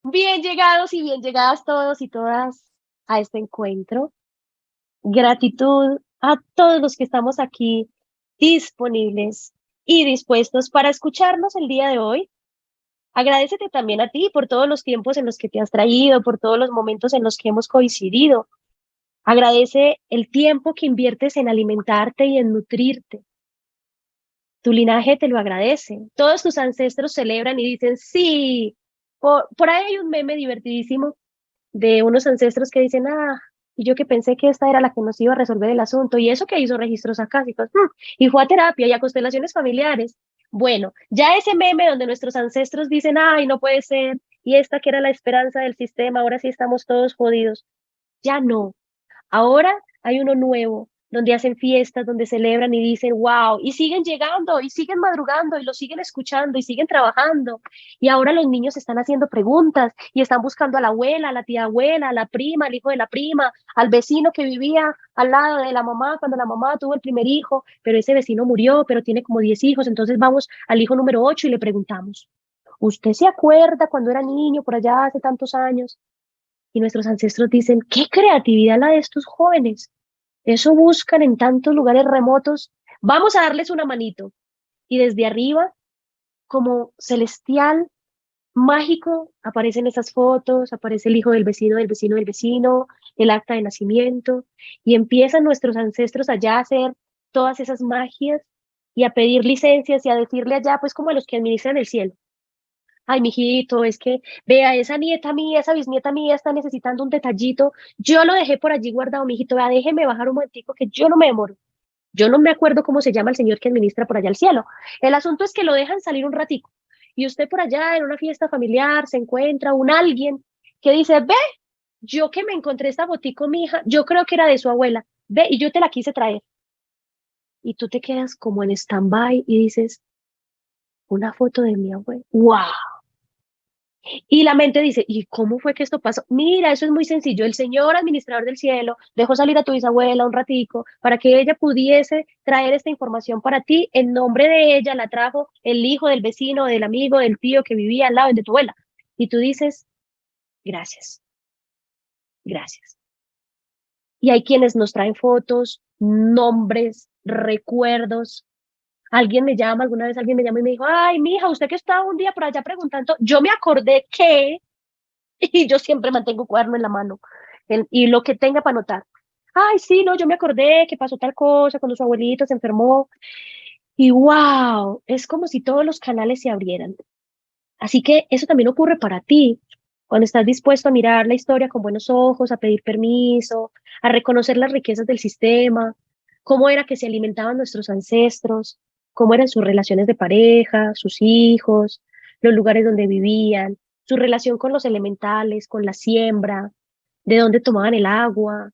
Bien llegados y bien llegadas todos y todas a este encuentro. Gratitud a todos los que estamos aquí disponibles y dispuestos para escucharnos el día de hoy. Agradécete también a ti por todos los tiempos en los que te has traído, por todos los momentos en los que hemos coincidido. Agradece el tiempo que inviertes en alimentarte y en nutrirte. Tu linaje te lo agradece. Todos tus ancestros celebran y dicen, sí. Por ahí hay un meme divertidísimo de unos ancestros que dicen, y yo que pensé que esta era la que nos iba a resolver el asunto, y eso que hizo registros acásicos, y fue a terapia y a constelaciones familiares. Bueno, ya ese meme donde nuestros ancestros dicen, ay, no puede ser, y esta que era la esperanza del sistema, ahora sí estamos todos jodidos, ya no. Ahora hay uno nuevo, donde hacen fiestas, donde celebran y dicen, wow, y siguen llegando, y siguen madrugando, y lo siguen escuchando, y siguen trabajando. Y ahora los niños están haciendo preguntas, y están buscando a la abuela, a la tía abuela, a la prima, al hijo de la prima, al vecino que vivía al lado de la mamá cuando la mamá tuvo el primer hijo, pero ese vecino murió, pero tiene como 10 hijos, entonces vamos al hijo número 8 y le preguntamos, ¿usted se acuerda cuando era niño por allá hace tantos años? Y nuestros ancestros dicen, qué creatividad la de estos jóvenes. Eso buscan en tantos lugares remotos. Vamos a darles una manito. Y desde arriba, como celestial, mágico, aparecen esas fotos, aparece el hijo del vecino, del vecino, del vecino, el acta de nacimiento, y empiezan nuestros ancestros allá a hacer todas esas magias y a pedir licencias y a decirle allá, pues como a los que administran el cielo. Ay, mijito, es que vea, esa nieta mía, esa bisnieta mía está necesitando un detallito. Yo lo dejé por allí guardado, mijito. Vea, déjeme bajar un momentico que yo no me demoro. Yo no me acuerdo cómo se llama el señor que administra por allá el cielo. El asunto es que lo dejan salir un ratico. Y usted por allá en una fiesta familiar se encuentra un alguien que dice, ve, yo que me encontré esta botico, mi hija, yo creo que era de su abuela. Ve, y yo te la quise traer. Y tú te quedas como en stand-by y dices, una foto de mi abuela. ¡Wow! Y la mente dice, ¿y cómo fue que esto pasó? Mira, eso es muy sencillo. El señor administrador del cielo dejó salir a tu bisabuela un ratico para que ella pudiese traer esta información para ti. En nombre de ella la trajo el hijo del vecino, del amigo, del tío que vivía al lado de tu abuela. Y tú dices, gracias, gracias. Y hay quienes nos traen fotos, nombres, recuerdos. Alguien me llama, alguna vez alguien me llama y me dijo, ay, mija, usted que estaba un día por allá preguntando, yo me acordé que y yo siempre mantengo un cuaderno en la mano y lo que tenga para anotar. Ay, sí, no, yo me acordé que pasó tal cosa cuando su abuelito se enfermó y wow, es como si todos los canales se abrieran. Así que eso también ocurre para ti cuando estás dispuesto a mirar la historia con buenos ojos, a pedir permiso, a reconocer las riquezas del sistema, cómo era que se alimentaban nuestros ancestros, cómo eran sus relaciones de pareja, sus hijos, los lugares donde vivían, su relación con los elementales, con la siembra, de dónde tomaban el agua,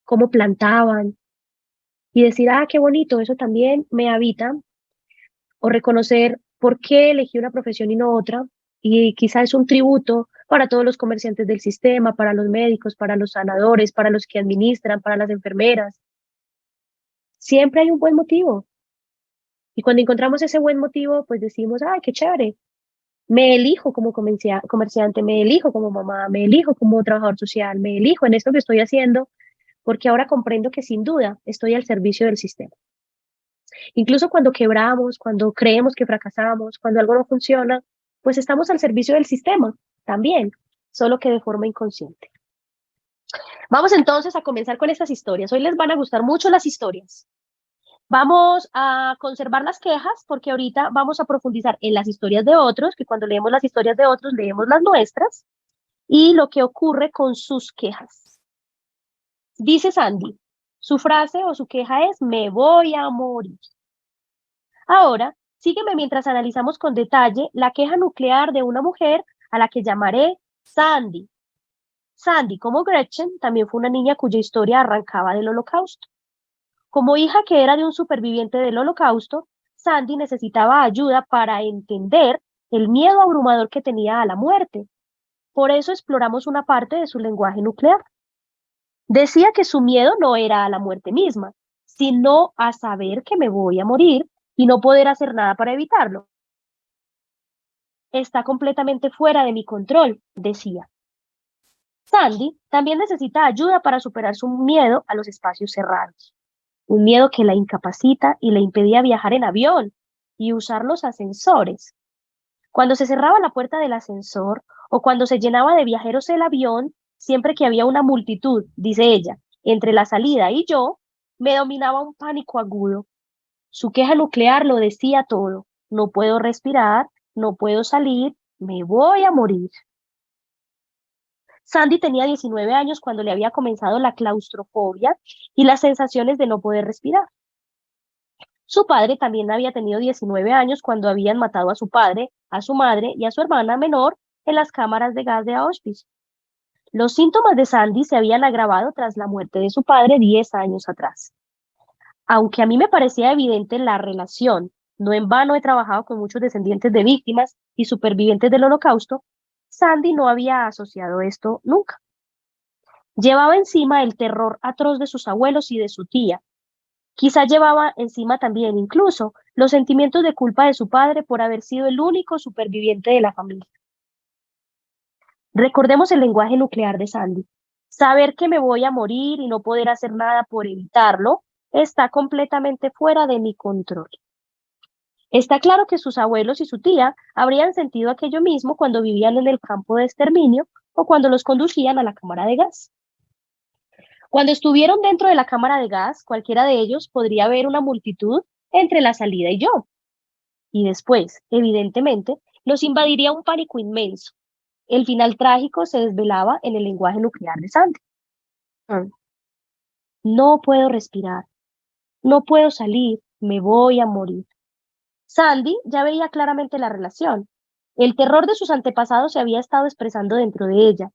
cómo plantaban, y decir, qué bonito, eso también me habita, o reconocer por qué elegí una profesión y no otra, y quizá es un tributo para todos los comerciantes del sistema, para los médicos, para los sanadores, para los que administran, para las enfermeras. Siempre hay un buen motivo. Y cuando encontramos ese buen motivo, pues decimos, ay, qué chévere. Me elijo como comerciante, me elijo como mamá, me elijo como trabajador social, me elijo en esto que estoy haciendo, porque ahora comprendo que sin duda estoy al servicio del sistema. Incluso cuando quebramos, cuando creemos que fracasamos, cuando algo no funciona, pues estamos al servicio del sistema también, solo que de forma inconsciente. Vamos entonces a comenzar con estas historias. Hoy les van a gustar mucho las historias. Vamos a conservar las quejas porque ahorita vamos a profundizar en las historias de otros, que cuando leemos las historias de otros leemos las nuestras y lo que ocurre con sus quejas. Dice Sandy, su frase o su queja es, me voy a morir. Ahora, sígueme mientras analizamos con detalle la queja nuclear de una mujer a la que llamaré Sandy. Sandy, como Gretchen, también fue una niña cuya historia arrancaba del Holocausto. Como hija que era de un superviviente del Holocausto, Sandy necesitaba ayuda para entender el miedo abrumador que tenía a la muerte. Por eso exploramos una parte de su lenguaje nuclear. Decía que su miedo no era a la muerte misma, sino a saber que me voy a morir y no poder hacer nada para evitarlo. está completamente fuera de mi control, decía. Sandy también necesita ayuda para superar su miedo a los espacios cerrados, un miedo que la incapacita y le impedía viajar en avión y usar los ascensores. Cuando se cerraba la puerta del ascensor o cuando se llenaba de viajeros el avión, siempre que había una multitud, dice ella, entre la salida y yo, me dominaba un pánico agudo. Su queja nuclear lo decía todo. No puedo respirar, no puedo salir, me voy a morir. Sandy tenía 19 años cuando le había comenzado la claustrofobia y las sensaciones de no poder respirar. Su padre también había tenido 19 años cuando habían matado a su padre, a su madre y a su hermana menor en las cámaras de gas de Auschwitz. Los síntomas de Sandy se habían agravado tras la muerte de su padre 10 años atrás. Aunque a mí me parecía evidente la relación, no en vano he trabajado con muchos descendientes de víctimas y supervivientes del Holocausto, Sandy no había asociado esto nunca. Llevaba encima el terror atroz de sus abuelos y de su tía. Quizá llevaba encima también incluso los sentimientos de culpa de su padre por haber sido el único superviviente de la familia. Recordemos el lenguaje nuclear de Sandy. Saber que me voy a morir y no poder hacer nada por evitarlo está completamente fuera de mi control. Está claro que sus abuelos y su tía habrían sentido aquello mismo cuando vivían en el campo de exterminio o cuando los conducían a la cámara de gas. Cuando estuvieron dentro de la cámara de gas, cualquiera de ellos podría ver una multitud entre la salida y yo. Y después, evidentemente, los invadiría un pánico inmenso. El final trágico se desvelaba en el lenguaje nuclear de Sandy. Mm. No puedo respirar, no puedo salir, me voy a morir. Sandy ya veía claramente la relación. El terror de sus antepasados se había estado expresando dentro de ella.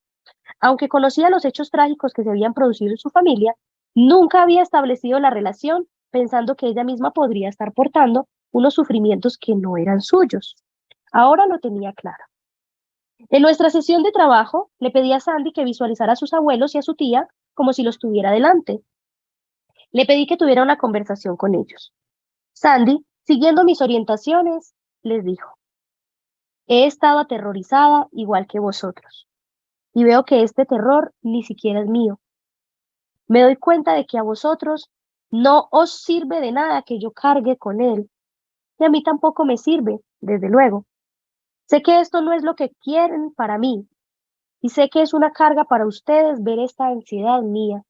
Aunque conocía los hechos trágicos que se habían producido en su familia, nunca había establecido la relación pensando que ella misma podría estar portando unos sufrimientos que no eran suyos. Ahora lo tenía claro. En nuestra sesión de trabajo, le pedí a Sandy que visualizara a sus abuelos y a su tía como si los tuviera delante. Le pedí que tuviera una conversación con ellos. Sandy, siguiendo mis orientaciones, les dijo: he estado aterrorizada igual que vosotros, y veo que este terror ni siquiera es mío. Me doy cuenta de que a vosotros no os sirve de nada que yo cargue con él, y a mí tampoco me sirve, desde luego. Sé que esto no es lo que quieren para mí, y sé que es una carga para ustedes ver esta ansiedad mía.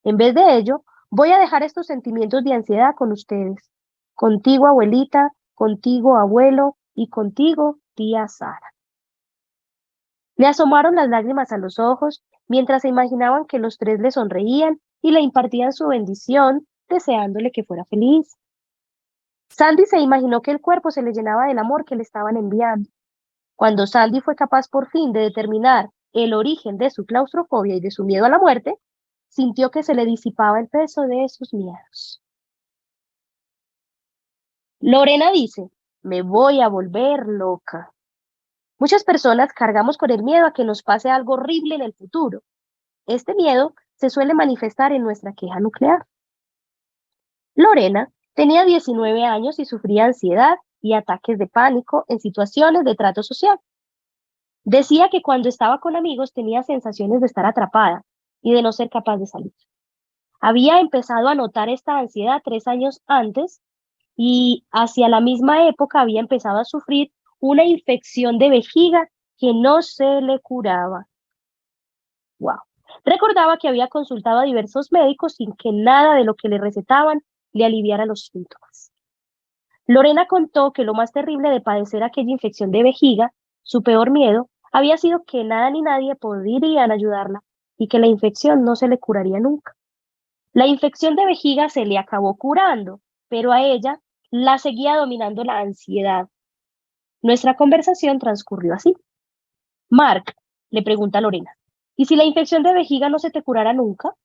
En vez de ello, voy a dejar estos sentimientos de ansiedad con ustedes, contigo, abuelita, contigo, abuelo, y contigo, tía Sara. Le asomaron las lágrimas a los ojos mientras se imaginaban que los tres le sonreían y le impartían su bendición, deseándole que fuera feliz. Sandy se imaginó que el cuerpo se le llenaba del amor que le estaban enviando. Cuando Sandy fue capaz por fin de determinar el origen de su claustrofobia y de su miedo a la muerte, sintió que se le disipaba el peso de esos miedos. Lorena dice: me voy a volver loca. Muchas personas cargamos con el miedo a que nos pase algo horrible en el futuro. Este miedo se suele manifestar en nuestra queja nuclear. Lorena tenía 19 años y sufría ansiedad y ataques de pánico en situaciones de trato social. Decía que cuando estaba con amigos tenía sensaciones de estar atrapada y de no ser capaz de salir. Había empezado a notar esta ansiedad 3 años antes y hacia la misma época había empezado a sufrir una infección de vejiga que no se le curaba. Wow. Recordaba que había consultado a diversos médicos sin que nada de lo que le recetaban le aliviara los síntomas. Lorena contó que lo más terrible de padecer aquella infección de vejiga, su peor miedo, había sido que nada ni nadie podrían ayudarla y que la infección no se le curaría nunca. La infección de vejiga se le acabó curando, pero a ella la seguía dominando la ansiedad. Nuestra conversación transcurrió así. Mark, le pregunta a Lorena, ¿y si la infección de vejiga no se te curara nunca?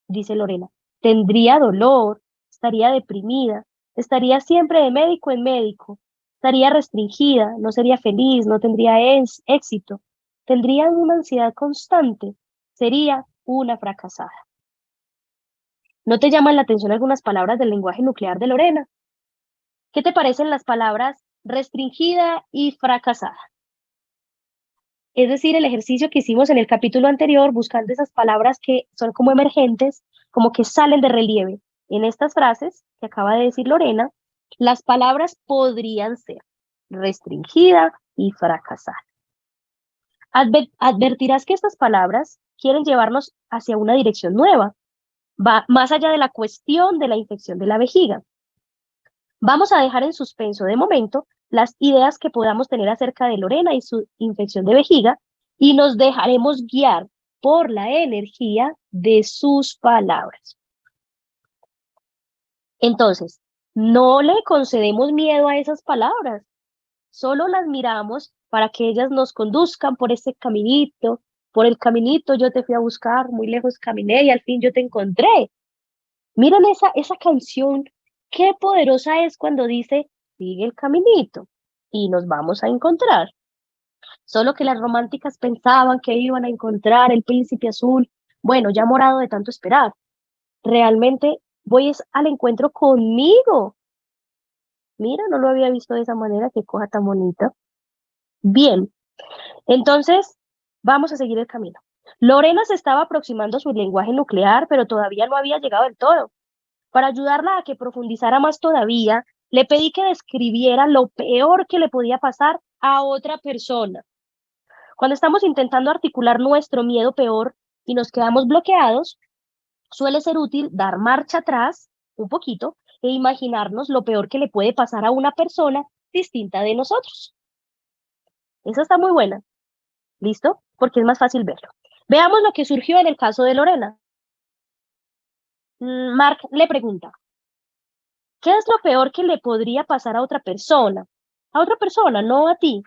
Dice Lorena, tendría dolor, estaría deprimida, estaría siempre de médico en médico, estaría restringida, no sería feliz, no tendría éxito, tendría una ansiedad constante, sería una fracasada. ¿No te llaman la atención algunas palabras del lenguaje nuclear de Lorena? ¿Qué te parecen las palabras restringida y fracasada. Es decir, el ejercicio que hicimos en el capítulo anterior, buscando esas palabras que son como emergentes, como que salen de relieve. En estas frases que acaba de decir Lorena, las palabras podrían ser restringida y fracasada. Advertirás que estas palabras quieren llevarnos hacia una dirección nueva, va más allá de la cuestión de la infección de la vejiga. Vamos a dejar en suspenso de momento las ideas que podamos tener acerca de Lorena y su infección de vejiga y nos dejaremos guiar por la energía de sus palabras. Entonces, no le concedemos miedo a esas palabras, solo las miramos para que ellas nos conduzcan por ese caminito. Por el caminito yo te fui a buscar, muy lejos caminé y al fin yo te encontré. Miren esa canción, qué poderosa es cuando dice, sigue el caminito y nos vamos a encontrar. Solo que las románticas pensaban que iban a encontrar el príncipe azul, bueno, ya morado de tanto esperar. Realmente voy al encuentro conmigo. Mira, no lo había visto de esa manera, qué cosa tan bonita. Bien, entonces vamos a seguir el camino. Lorena se estaba aproximando a su lenguaje nuclear, pero todavía no había llegado del todo. Para ayudarla a que profundizara más todavía, le pedí que describiera lo peor que le podía pasar a otra persona. Cuando estamos intentando articular nuestro miedo peor y nos quedamos bloqueados, suele ser útil dar marcha atrás un poquito e imaginarnos lo peor que le puede pasar a una persona distinta de nosotros. Esa está muy buena. ¿Listo? Porque es más fácil verlo. Veamos lo que surgió en el caso de Lorena. Mark le pregunta, ¿qué es lo peor que le podría pasar a otra persona? A otra persona, no a ti.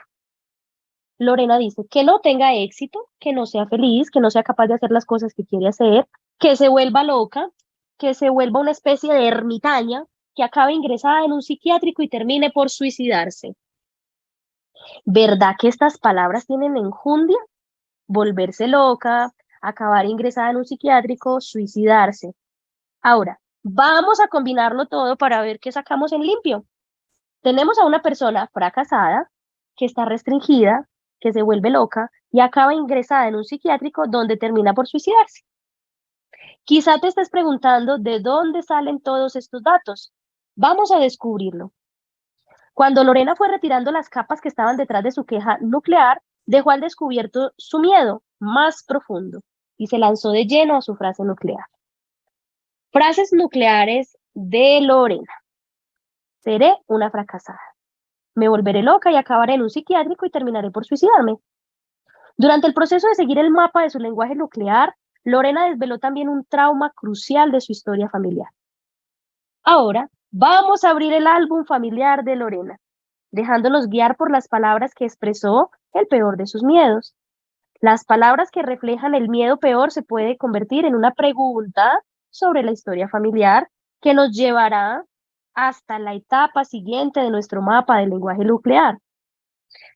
Lorena dice que no tenga éxito, que no sea feliz, que no sea capaz de hacer las cosas que quiere hacer, que se vuelva loca, que se vuelva una especie de ermitaña, que acabe ingresada en un psiquiátrico y termine por suicidarse. ¿Verdad que estas palabras tienen enjundia? Volverse loca, acabar ingresada en un psiquiátrico, suicidarse. Ahora, vamos a combinarlo todo para ver qué sacamos en limpio. Tenemos a una persona fracasada, que está restringida, que se vuelve loca y acaba ingresada en un psiquiátrico donde termina por suicidarse. Quizá te estés preguntando de dónde salen todos estos datos. Vamos a descubrirlo. Cuando Lorena fue retirando las capas que estaban detrás de su queja nuclear, dejó al descubierto su miedo más profundo y se lanzó de lleno a su frase nuclear. Frases nucleares de Lorena. Seré una fracasada. Me volveré loca y acabaré en un psiquiátrico y terminaré por suicidarme. Durante el proceso de seguir el mapa de su lenguaje nuclear, Lorena desveló también un trauma crucial de su historia familiar. Ahora, vamos a abrir el álbum familiar de Lorena, dejándonos guiar por las palabras que expresó el peor de sus miedos. Las palabras que reflejan el miedo peor se puede convertir en una pregunta sobre la historia familiar que nos llevará hasta la etapa siguiente de nuestro mapa del lenguaje nuclear.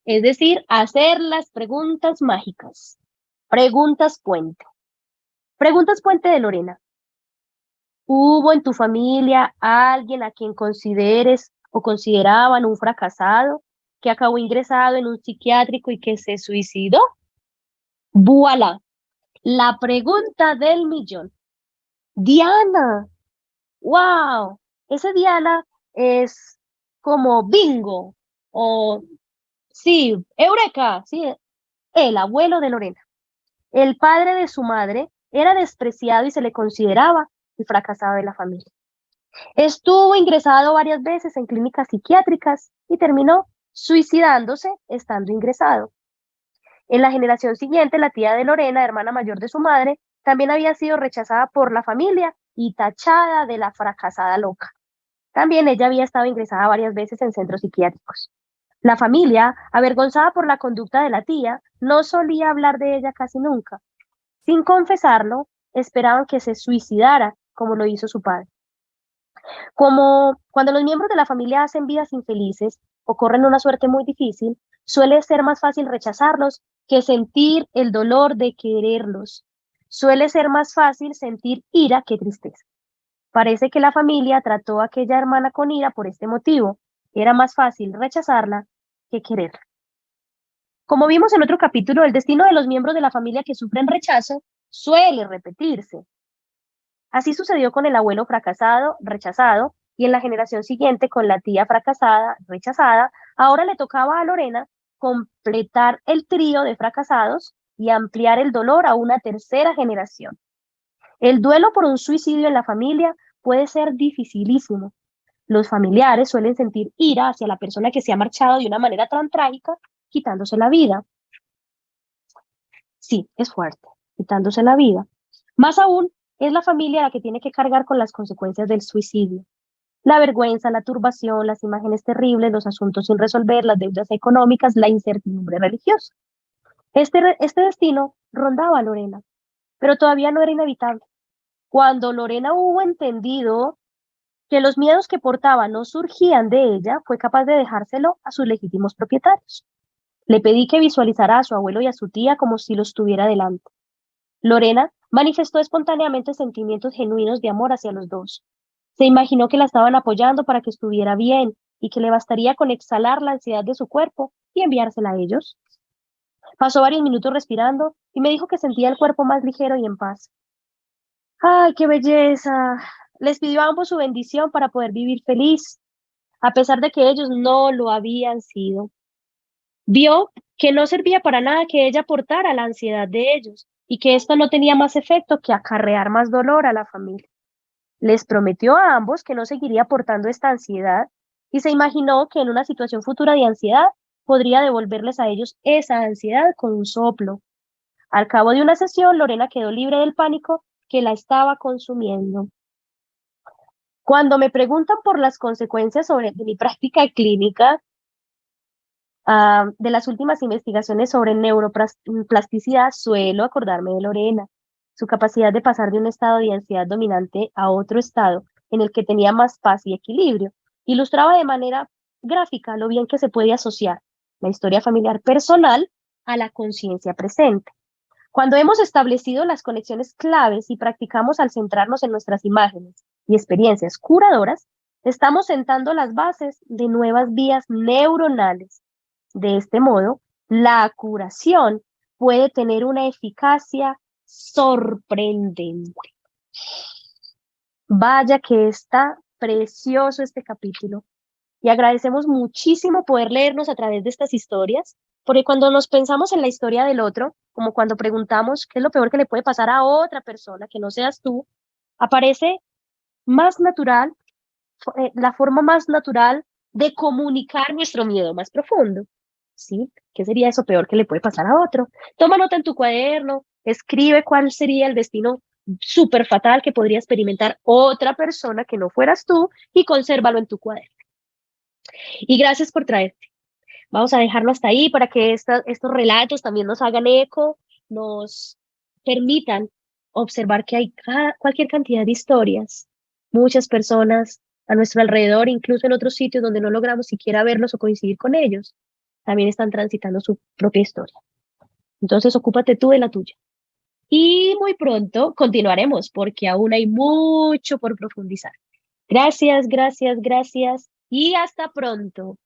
Es decir, hacer las preguntas mágicas. Preguntas puente. Preguntas puente de Lorena. ¿Hubo en tu familia alguien a quien consideres o consideraban un fracasado que acabó ingresado en un psiquiátrico y que se suicidó? ¡Voilà! La pregunta del millón. Diana, wow, ese Diana es como bingo o sí, Eureka, sí, el abuelo de Lorena. El padre de su madre era despreciado y se le consideraba el fracasado de la familia. Estuvo ingresado varias veces en clínicas psiquiátricas y terminó suicidándose estando ingresado. En la generación siguiente, la tía de Lorena, hermana mayor de su madre, también había sido rechazada por la familia y tachada de la fracasada loca. También ella había estado ingresada varias veces en centros psiquiátricos. La familia, avergonzada por la conducta de la tía, no solía hablar de ella casi nunca. Sin confesarlo, esperaban que se suicidara, como lo hizo su padre. Como cuando los miembros de la familia hacen vidas infelices o corren una suerte muy difícil, suele ser más fácil rechazarlos que sentir el dolor de quererlos. Suele ser más fácil sentir ira que tristeza. Parece que la familia trató a aquella hermana con ira por este motivo. Era más fácil rechazarla que quererla. Como vimos en otro capítulo, el destino de los miembros de la familia que sufren rechazo suele repetirse. Así sucedió con el abuelo fracasado, rechazado, y en la generación siguiente con la tía fracasada, rechazada. Ahora le tocaba a Lorena completar el trío de fracasados y ampliar el dolor a una tercera generación. El duelo por un suicidio en la familia puede ser dificilísimo. Los familiares suelen sentir ira hacia la persona que se ha marchado de una manera tan trágica, quitándose la vida. Sí, es fuerte, quitándose la vida. Más aún, es la familia la que tiene que cargar con las consecuencias del suicidio. La vergüenza, la turbación, las imágenes terribles, los asuntos sin resolver, las deudas económicas, la incertidumbre religiosa. Este destino rondaba a Lorena, pero todavía no era inevitable. Cuando Lorena hubo entendido que los miedos que portaba no surgían de ella, fue capaz de dejárselo a sus legítimos propietarios. Le pedí que visualizara a su abuelo y a su tía como si los tuviera delante. Lorena manifestó espontáneamente sentimientos genuinos de amor hacia los dos. Se imaginó que la estaban apoyando para que estuviera bien y que le bastaría con exhalar la ansiedad de su cuerpo y enviársela a ellos. Pasó varios minutos respirando y me dijo que sentía el cuerpo más ligero y en paz. ¡Ay, qué belleza! Les pidió a ambos su bendición para poder vivir feliz, a pesar de que ellos no lo habían sido. Vio que no servía para nada que ella portara la ansiedad de ellos y que esto no tenía más efecto que acarrear más dolor a la familia. Les prometió a ambos que no seguiría portando esta ansiedad y se imaginó que en una situación futura de ansiedad podría devolverles a ellos esa ansiedad con un soplo. Al cabo de una sesión, Lorena quedó libre del pánico que la estaba consumiendo. Cuando me preguntan por las consecuencias de mi práctica clínica, de las últimas investigaciones sobre neuroplasticidad, suelo acordarme de Lorena, su capacidad de pasar de un estado de ansiedad dominante a otro estado en el que tenía más paz y equilibrio. Ilustraba de manera gráfica lo bien que se puede asociar la historia familiar personal a la conciencia presente. Cuando hemos establecido las conexiones claves y practicamos al centrarnos en nuestras imágenes y experiencias curadoras, estamos sentando las bases de nuevas vías neuronales. De este modo, la curación puede tener una eficacia sorprendente. Vaya que está precioso este capítulo y agradecemos muchísimo poder leernos a través de estas historias, porque cuando nos pensamos en la historia del otro, como cuando preguntamos qué es lo peor que le puede pasar a otra persona que no seas tú, aparece más natural, la forma más natural de comunicar nuestro miedo más profundo. ¿Sí? ¿Qué sería eso peor que le puede pasar a otro? Toma nota en tu cuaderno, escribe cuál sería el destino súper fatal que podría experimentar otra persona que no fueras tú y consérvalo en tu cuaderno. Y gracias por traerte. Vamos a dejarlo hasta ahí para que estos relatos también nos hagan eco, nos permitan observar que hay cualquier cantidad de historias, muchas personas a nuestro alrededor, incluso en otros sitios donde no logramos siquiera verlos o coincidir con ellos, también están transitando su propia historia. Entonces, ocúpate tú de la tuya. Y muy pronto continuaremos porque aún hay mucho por profundizar. Gracias, gracias, gracias y hasta pronto.